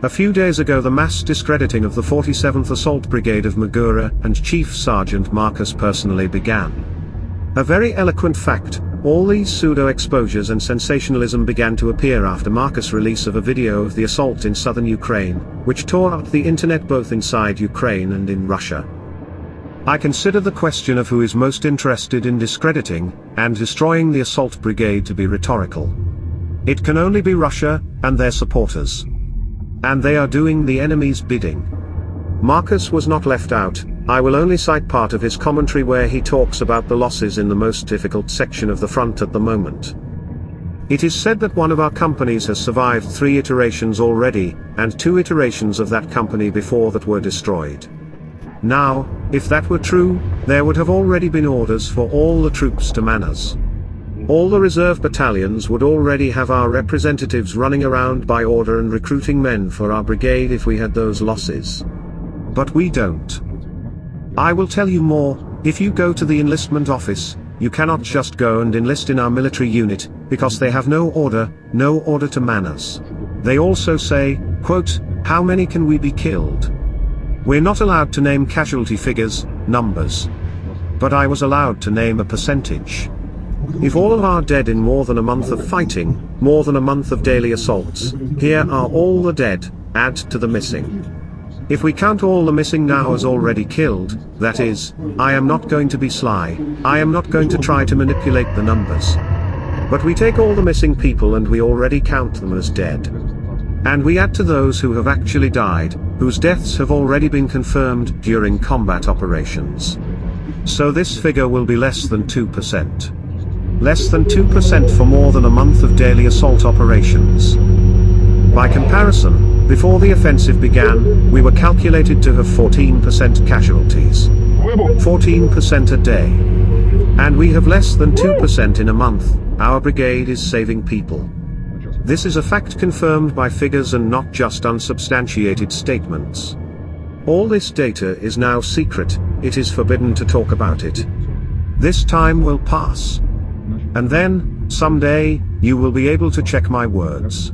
A few days ago the mass discrediting of the 47th Assault Brigade of Magura and Chief Sergeant Markus personally began. A very eloquent fact, all these pseudo-exposures and sensationalism began to appear after Markus' release of a video of the assault in southern Ukraine, which tore up the internet both inside Ukraine and in Russia. I consider the question of who is most interested in discrediting and destroying the assault brigade to be rhetorical. It can only be Russia and their supporters. And they are doing the enemy's bidding. Markus was not left out. I will only cite part of his commentary where he talks about the losses in the most difficult section of the front at the moment. It is said that one of our companies has survived 3 iterations already, and 2 iterations of that company before that were destroyed. Now, if that were true, there would have already been orders for all the troops to man us. All the reserve battalions would already have our representatives running around by order and recruiting men for our brigade if we had those losses. But we don't. I will tell you more, if you go to the enlistment office, you cannot just go and enlist in our military unit, because they have no order to man us. They also say, quote, how many can we be killed? We're not allowed to name casualty figures, numbers. But I was allowed to name a percentage. If all of our dead in more than a month of fighting, more than a month of daily assaults, here are all the dead, add to the missing. If we count all the missing now as already killed, that is, I am not going to be sly, I am not going to try to manipulate the numbers. But we take all the missing people and we already count them as dead. And we add to those who have actually died, whose deaths have already been confirmed during combat operations. So this figure will be less than 2%. Less than 2% for more than a month of daily assault operations. By comparison, before the offensive began, we were calculated to have 14% casualties. 14% a day. And we have less than 2% in a month. Our brigade is saving people. This is a fact confirmed by figures and not just unsubstantiated statements. All this data is now secret, it is forbidden to talk about it. This time will pass. And then, someday, you will be able to check my words.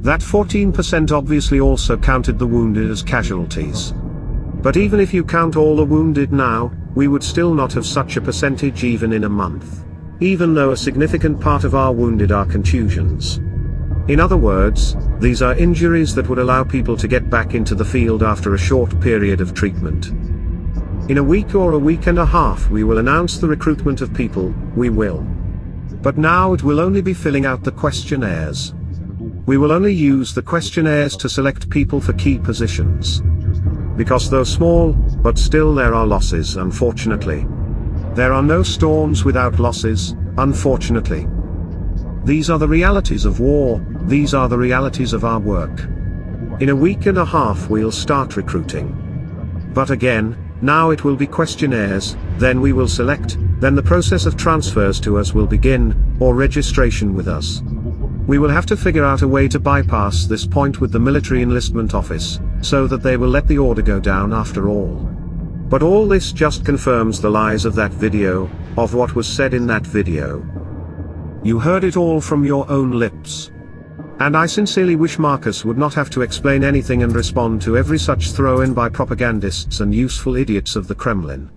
That 14% obviously also counted the wounded as casualties. But even if you count all the wounded now, we would still not have such a percentage even in a month. Even though a significant part of our wounded are contusions. In other words, these are injuries that would allow people to get back into the field after a short period of treatment. In a week or a week and a half we will announce the recruitment of people, we will. But now it will only be filling out the questionnaires. We will only use the questionnaires to select people for key positions. Because though small, but still there are losses, unfortunately. There are no storms without losses, unfortunately. These are the realities of war, these are the realities of our work. In a week and a half we'll start recruiting. But again, now it will be questionnaires, then we will select, then the process of transfers to us will begin, or registration with us. We will have to figure out a way to bypass this point with the military enlistment office, so that they will let the order go down after all. But all this just confirms the lies of that video, of what was said in that video. You heard it all from your own lips. And I sincerely wish Markus would not have to explain anything and respond to every such throw-in by propagandists and useful idiots of the Kremlin.